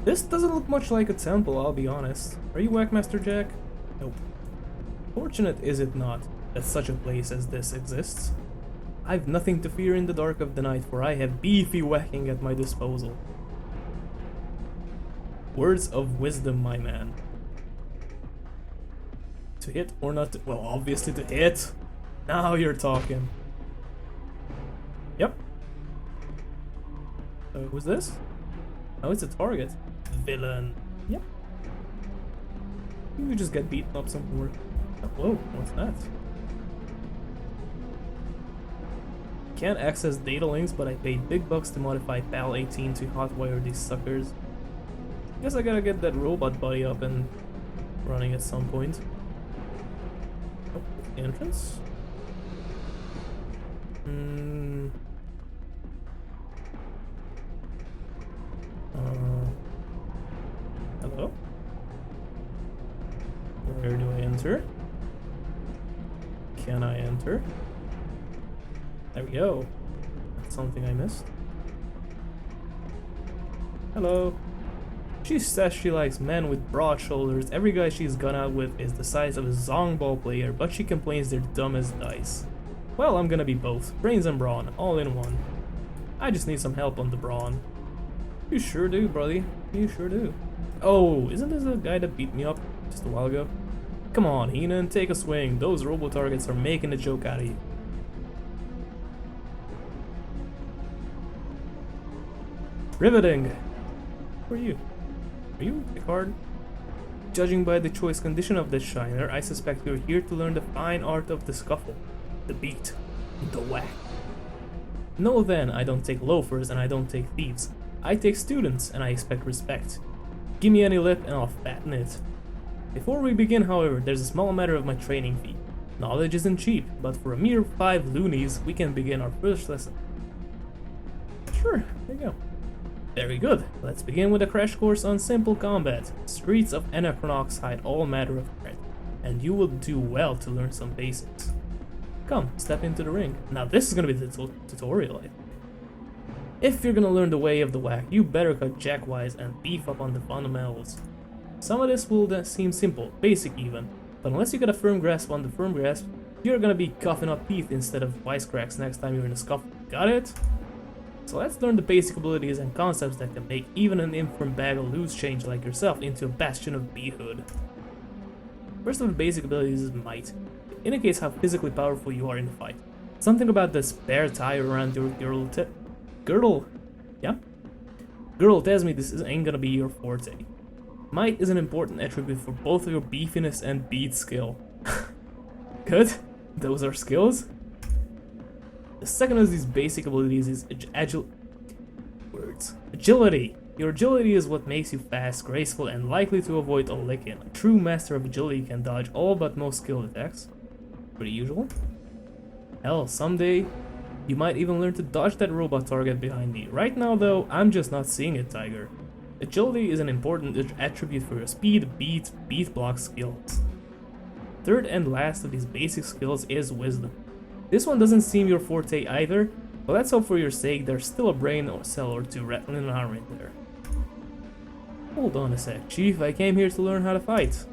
This doesn't look much like a temple, I'll be honest. Are you Whackmaster Jack? Nope. Fortunate is it not that such a place as this exists? I've nothing to fear in the dark of the night, for I have beefy whacking at my disposal. Words of wisdom, my man. To hit or not to, well, obviously to hit. Now you're talking. Yep. Who's this? Oh, it's a target. Villain. Yep. You just get beaten up some more. Oh, whoa, what's that? Can't access data links, but I paid big bucks to modify PAL 18 to hotwire these suckers. Guess I gotta get that robot body up and running at some point. Oh, the entrance? Hello? Where do I enter? Can I enter? There we go. That's something I missed. Hello. She says she likes men with broad shoulders. Every guy she's gone out with is the size of a zongball player, but she complains they're dumb as dice. Well, I'm gonna be both. Brains and brawn, all in one. I just need some help on the brawn. You sure do, buddy. You sure do. Oh, isn't this the guy that beat me up just a while ago? Come on, Heenan, take a swing. Those robo-targets are making a joke out of you. Riveting! Who are you? Are you Picard? Judging by the choice condition of the Shiner, I suspect you're here to learn the fine art of the scuffle, the beat, the whack. No then, I don't take loafers and I don't take thieves. I take students and I expect respect. Give me any lip and I'll fatten it. Before we begin, however, there's a small matter of my training fee. Knowledge isn't cheap, but for a mere 5 loonies, we can begin our first lesson. Sure, there you go. Very good, let's begin with a crash course on simple combat. Streets of Anachronox hide all matter of threat, and you will do well to learn some basics. Come, step into the ring. Now this is gonna be the tutorial, I think. If you're gonna learn the way of the whack, you better cut jackwise and beef up on the fundamentals. Some of this will seem simple, basic even, but unless you get a firm grasp on the firm grasp, you're gonna be coughing up teeth instead of wisecracks next time you're in a scuffle. Got it? So let's learn the basic abilities and concepts that can make even an infirm bag of loose change like yourself into a bastion of beehood. First of the basic abilities is might. It indicates how physically powerful you are in the fight. Something about the spare tire around your girdle. Yeah? Girdle tells me this ain't gonna be your forte. Might is an important attribute for both your beefiness and beat skill. Good? Those are skills? The second of these basic abilities is agility. Your agility is what makes you fast, graceful, and likely to avoid a licking. A true master of agility can dodge all but most skilled attacks. Pretty usual. Hell, someday you might even learn to dodge that robot target behind me. Right now though, I'm just not seeing it, Tiger. Agility is an important attribute for your speed, beat block skills. Third and last of these basic skills is wisdom. This one doesn't seem your forte either, but let's hope for your sake there's still a brain or cell or two rattling around in there. Hold on a sec, Chief, I came here to learn how to fight.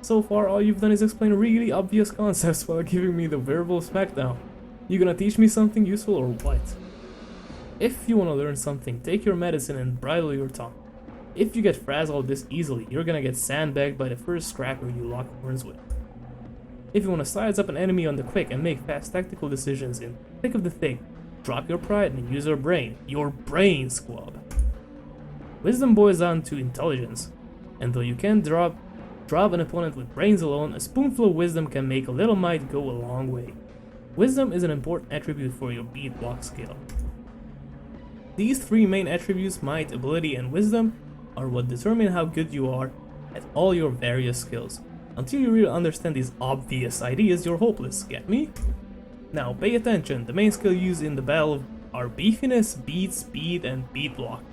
So far all you've done is explain really obvious concepts while giving me the verbal smackdown. You gonna teach me something useful or what? If you wanna learn something, take your medicine and bridle your tongue. If you get frazzled this easily, you're gonna get sandbagged by the first scrapper you lock horns with. If you want to size up an enemy on the quick and make fast tactical decisions in the thick of the thing, drop your pride and use your brain. Your brain, squad. Wisdom boils down to intelligence, and though you can drop an opponent with brains alone, a spoonful of wisdom can make a little might go a long way. Wisdom is an important attribute for your beat block skill. These three main attributes, might, ability, and wisdom, are what determine how good you are at all your various skills. Until you really understand these obvious ideas, you're hopeless, get me? Now pay attention, the main skill used in the battle are beefiness, beat, speed, and beat block.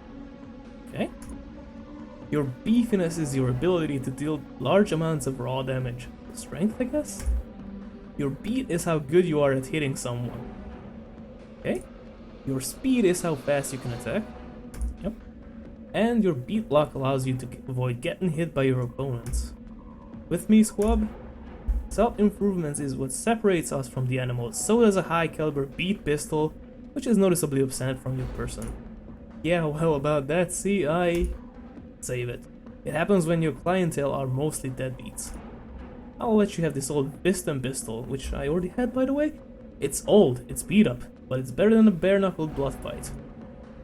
Okay? Your beefiness is your ability to deal large amounts of raw damage. Strength, I guess? Your beat is how good you are at hitting someone. Okay? Your speed is how fast you can attack. Yep. and your beat lock allows you to avoid getting hit by your opponents. With me, squad? Self-improvement is what separates us from the animals. So does a high caliber beat pistol, which is noticeably absent from your person. Yeah, well, about that, see, I save it. It happens when your clientele are mostly deadbeats. I'll let you have this old Piston pistol, which I already had, by the way. It's old, it's beat up, but it's better than a bare-knuckled blood fight.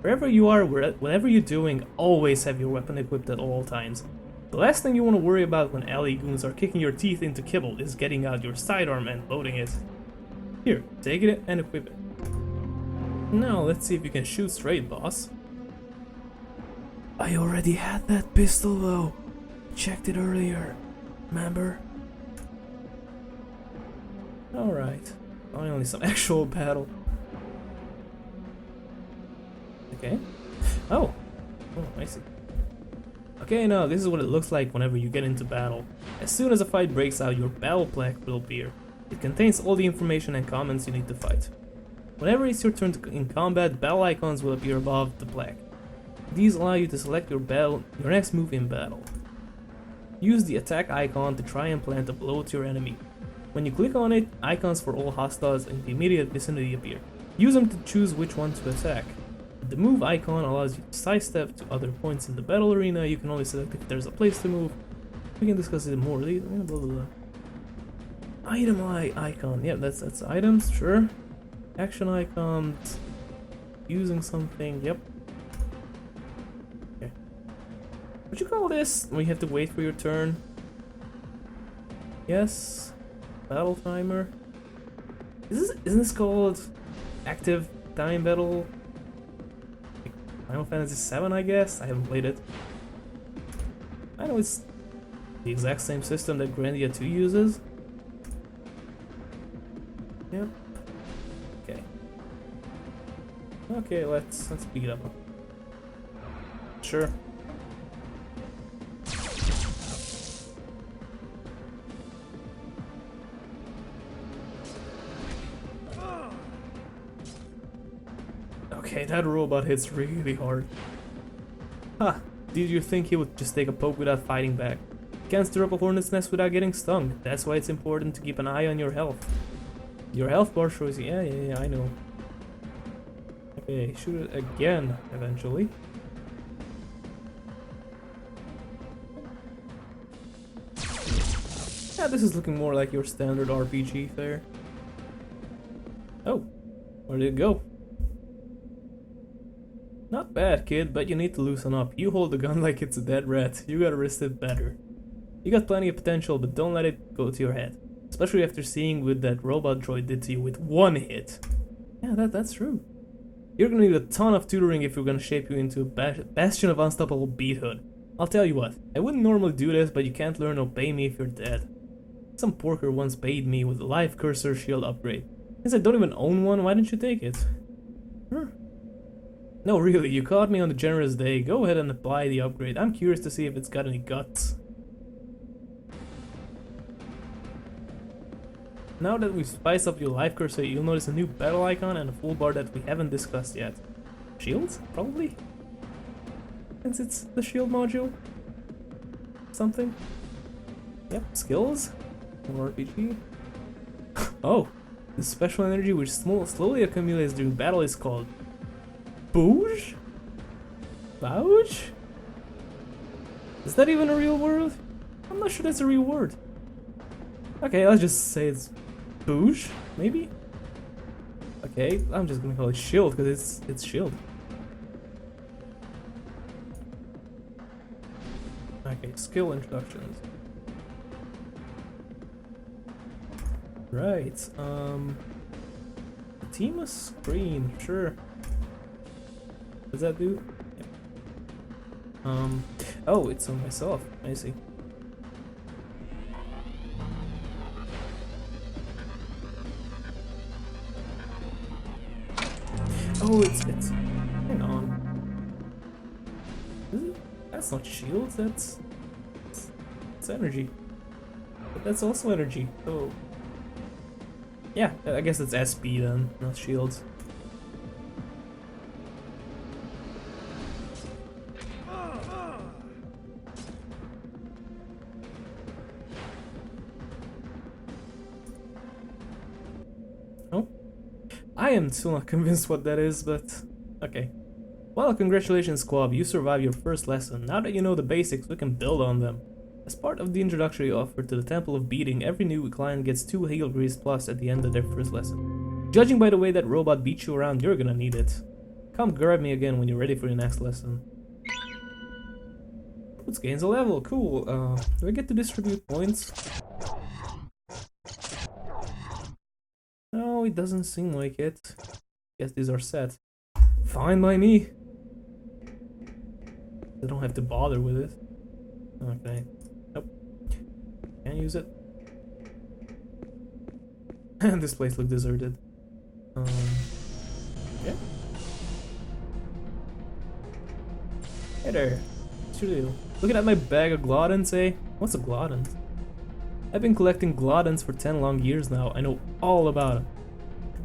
Wherever you are, whatever you're doing, always have your weapon equipped at all times. The last thing you want to worry about when alley goons are kicking your teeth into kibble is getting out your sidearm and loading it. Here, take it and equip it. Now let's see if you can shoot straight, boss. I already had that pistol though. Checked it earlier. Remember? Alright. Finally some actual battle. Okay. Oh, I see. Okay, now this is what it looks like whenever you get into battle. As soon as a fight breaks out, your battle plaque will appear. It contains all the information and comments you need to fight. Whenever it's your turn in combat, battle icons will appear above the plaque. These allow you to select your next move in battle. Use the attack icon to try and plant a blow to your enemy. When you click on it, icons for all hostiles in the immediate vicinity appear. Use them to choose which one to attack. The move icon allows you to sidestep to other points in the battle arena. You can only select if there's a place to move. We can discuss it more later. Blah, blah, blah. Item icon. Yeah, that's items, sure. Action icons. Using something, yep. Okay. What you call this when you have to wait for your turn? Yes. Battle timer. Isn't this called active time battle? Final Fantasy VII, I guess? I haven't played it. I know it's the exact same system that Grandia 2 uses. Yeah. Okay. Okay, let's beat up. Sure. Okay, that robot hits really hard. Ha! Did you think he would just take a poke without fighting back? Can't stir up a hornet's nest without getting stung. That's why it's important to keep an eye on your health. Your health bar shows you. Yeah, I know. Okay, shoot it again, eventually. Yeah, this is looking more like your standard RPG fare. Oh, where did it go? Not bad, kid, but you need to loosen up. You hold the gun like it's a dead rat. You gotta wrist it better. You got plenty of potential, but don't let it go to your head. Especially after seeing what that robot droid did to you with one hit. Yeah, that's true. You're gonna need a ton of tutoring if you're gonna shape you into a bastion of unstoppable beathood. I'll tell you what, I wouldn't normally do this, but you can't learn or pay me if you're dead. Some porker once paid me with a life cursor shield upgrade. Since I don't even own one, why didn't you take it? Sure. No, really, you caught me on the generous day. Go ahead and apply the upgrade. I'm curious to see if it's got any guts. Now that we've spiced up your life cursor, you'll notice a new battle icon and a full bar that we haven't discussed yet. Shields? Probably? Since it's the shield module? Something? Yep, skills? More RPG? Oh! The special energy which slowly accumulates during battle is called Bouge? Bouge? Is that even a real word? I'm not sure that's a real word. Okay, let's just say it's Bouge, maybe? Okay, I'm just gonna call it shield because it's shield. Okay, skill introductions. Right, team a screen, sure. What does that do? Yeah. Oh, it's on myself. I see. Oh, it's hang on. Is it? That's not shields, it's energy. But that's also energy. Oh. Yeah, I guess it's SP then, not shields. I am still not convinced what that is, but okay. Well, congratulations, Squab, you survived your first lesson. Now that you know the basics, we can build on them. As part of the introductory offer to the Temple of Beating, every new client gets 2 heal grease plus at the end of their first lesson. Judging by the way that robot beats you around, you're gonna need it. Come grab me again when you're ready for your next lesson. Let's gain a level, cool. Do I get to distribute points? No, it doesn't seem like it. Guess these are set. Fine by me. I don't have to bother with it. Okay. Nope. Can't use it. This place looks deserted. Yeah. Hey there. What's your deal? Looking at my bag of glodons, eh? What's a glodon? I've been collecting glodons for 10 long years now. I know all about them.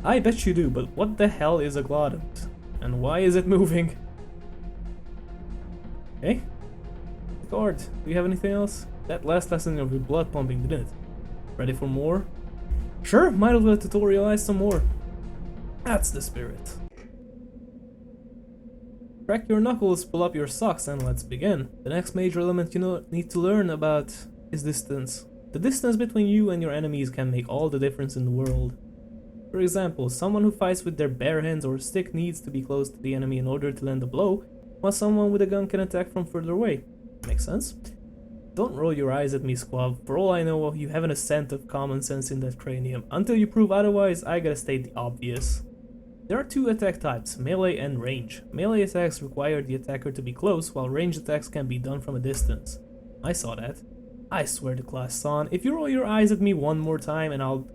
I bet you do, but what the hell is a glodon? And why is it moving? Hey? Guard, do you have anything else? That last lesson of your blood pumping, didn't it? Ready for more? Sure, might as well tutorialize some more. That's the spirit. Crack your knuckles, pull up your socks, and let's begin. The next major element you need to learn about is distance. The distance between you and your enemies can make all the difference in the world. For example, someone who fights with their bare hands or stick needs to be close to the enemy in order to land a blow, while someone with a gun can attack from further away. Makes sense? Don't roll your eyes at me, Squab. For all I know, you haven't a cent of common sense in that cranium. Until you prove otherwise, I gotta state the obvious. There are 2 attack types, melee and range. Melee attacks require the attacker to be close, while ranged attacks can be done from a distance. I saw that. I swear to class, son, if you roll your eyes at me one more time and I'll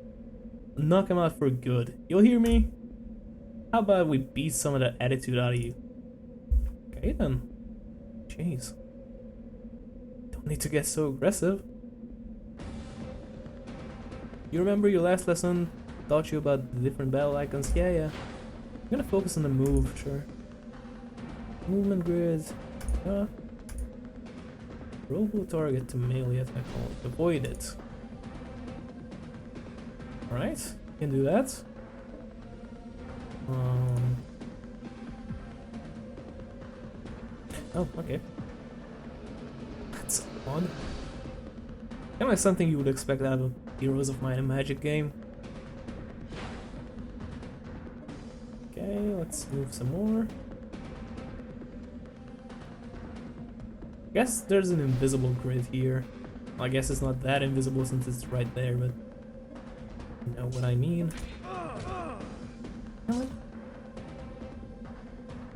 knock him out for good. You'll hear me? How about we beat some of that attitude out of you? Okay then. Jeez. Don't need to get so aggressive. You remember your last lesson taught you about the different battle icons? Yeah. I'm gonna focus on the move, sure. Movement grid. Robo target to melee attack only. Avoid it. Alright, can do that. Oh, okay. That's odd. Kind of like something you would expect out of a Heroes of Might and Magic game. Okay, let's move some more. I guess there's an invisible grid here. Well, I guess it's not that invisible since it's right there, but you know what I mean.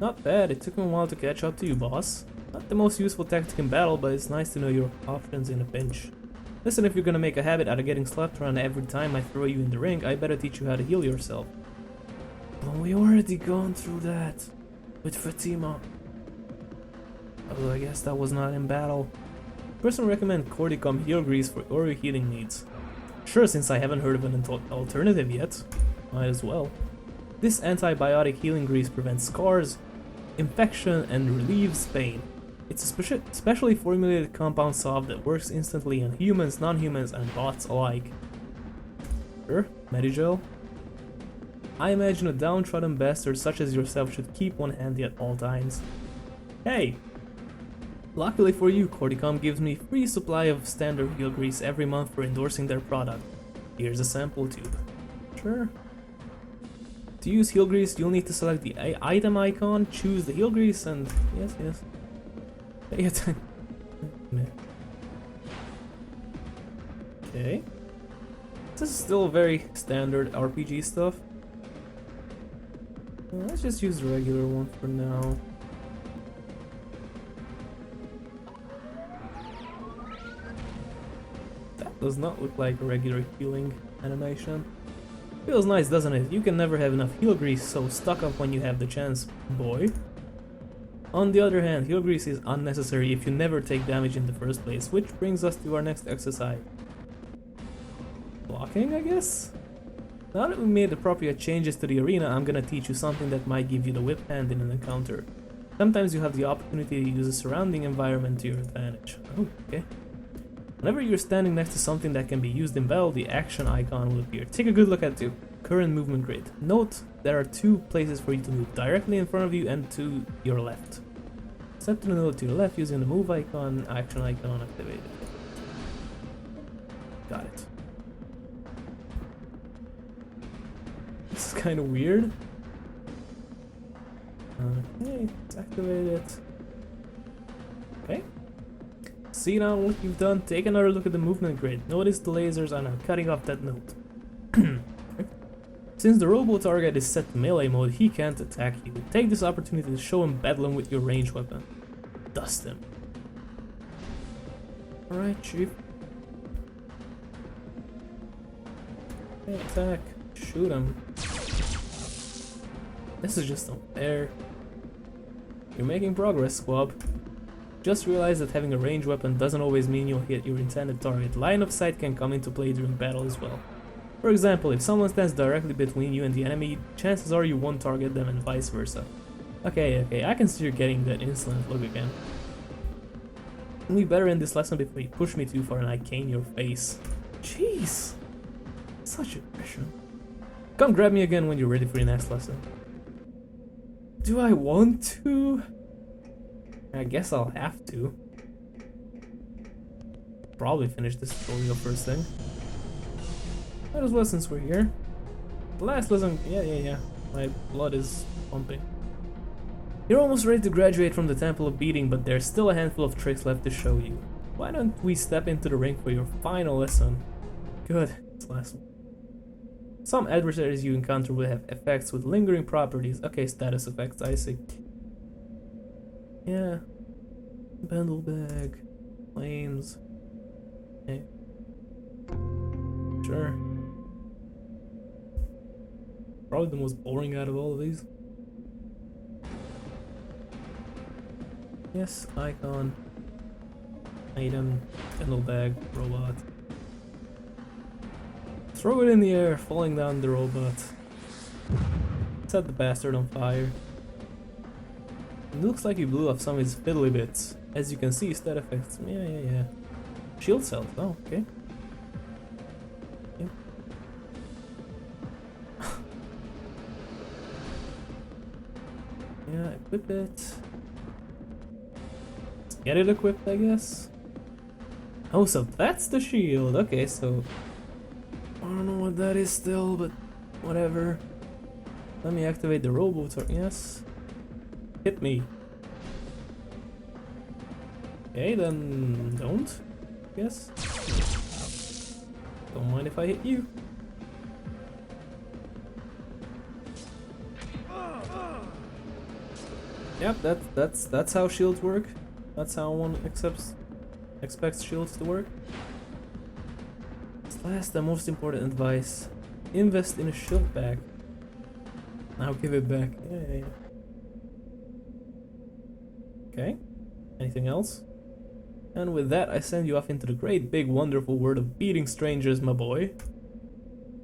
Not bad, it took me a while to catch up to you, boss. Not the most useful tactic in battle, but it's nice to know your options in a pinch. Listen, if you're gonna make a habit out of getting slapped around every time I throw you in the ring, I better teach you how to heal yourself. But we already gone through that with Fatima. Although I guess that was not in battle. Personally recommend Cordycom Heal Grease for all your healing needs. Sure, since I haven't heard of an alternative yet, might as well. This antibiotic healing grease prevents scars, infection, and relieves pain. It's a specially formulated compound salve that works instantly on humans, non-humans, and bots alike. Sure, Medigel. I imagine a downtrodden bastard such as yourself should keep one handy at all times. Hey! Luckily for you, Cordycom gives me free supply of standard heal grease every month for endorsing their product. Here's a sample tube. Sure. To use heal grease, you'll need to select the item icon, choose the heal grease, and yes. Pay attention. Okay. This is still very standard RPG stuff. Let's just use the regular one for now. That does not look like a regular healing animation. Feels nice, doesn't it? You can never have enough heal grease, so stock up when you have the chance, boy. On the other hand, heal grease is unnecessary if you never take damage in the first place, which brings us to our next exercise. Blocking, I guess? Now that we made appropriate changes to the arena, I'm gonna teach you something that might give you the whip hand in an encounter. Sometimes you have the opportunity to use the surrounding environment to your advantage. Oh, okay. Whenever you're standing next to something that can be used in battle, the action icon will appear. Take a good look at it. current movement grid. Note there are two places for you to move, directly in front of you and to your left. Step to the node to your left using the move icon, action icon activated. Got it. This is kind of weird. Okay, let's activate it. Okay. See now what you've done? Take another look at the movement grid. Notice the lasers are now cutting off that node. Since the robo target is set to melee mode, he can't attack you. Take this opportunity to show him bedlam with your ranged weapon. Dust him. Alright, chief. Okay, attack. Shoot him. This is just unfair. You're making progress, squab. Just realize that having a ranged weapon doesn't always mean you'll hit your intended target. Line of sight can come into play during battle as well. For example, if someone stands directly between you and the enemy, chances are you won't target them and vice versa. Okay, I can see you're getting that insolent look again. We better end this lesson before you push me too far and I cane your face. Jeez! Such aggression. Come grab me again when you're ready for your next lesson. Do I want to? I guess I'll have to. Probably finish this tutorial first thing. Might as well since we're here. The last lesson, yeah. My blood is pumping. You're almost ready to graduate from the Temple of Beating, but there's still a handful of tricks left to show you. Why don't we step into the ring for your final lesson? Good, it's last one. Some adversaries you encounter will have effects with lingering properties. Okay, status effects, I see. Yeah. Bundle bag. Flames. Okay. Sure. Probably the most boring out of all of these. Yes, icon. Item. Bundle bag. Robot. Throw it in the air, falling down the robot. Set the bastard on fire. It looks like you blew off some of his fiddly bits. As you can see, stat effects. Yeah. Shield cells. Oh, okay. Yep. Yeah, equip it. Let's get it equipped, I guess. Oh, so that's the shield. Okay, so I don't know what that is still, but whatever. Let me activate the robo target. Yes. Hit me. Okay, then don't. Yes. Don't mind if I hit you. Yep, that's how shields work. That's how one expects shields to work. Last and most important advice: invest in a shield bag. Now give it back. Yeah. Okay. Anything else? And with that, I send you off into the great big wonderful world of beating strangers, my boy.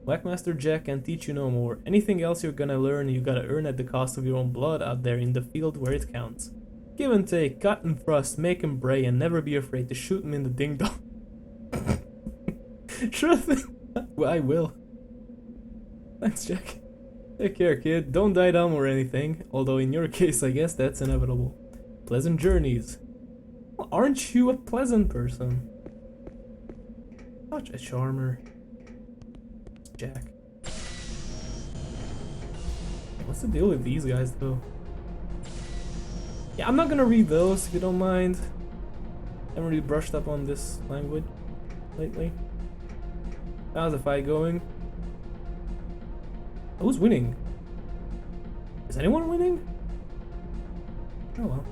Whackmaster Jack can teach you no more. Anything else you're gonna learn, you gotta earn at the cost of your own blood out there in the field where it counts. Give and take, cut and thrust, make him bray, and never be afraid to shoot him in the ding dong. Sure thing. Well, I will. Thanks, Jack. Take care, kid. Don't die dumb or anything. Although in your case, I guess that's inevitable. Pleasant journeys. Well, aren't you a pleasant person? Such a charmer. Jack. What's the deal with these guys, though? Yeah, I'm not gonna read those if you don't mind. I haven't really brushed up on this language lately. How's the fight going? Who's winning? Is anyone winning? Oh well.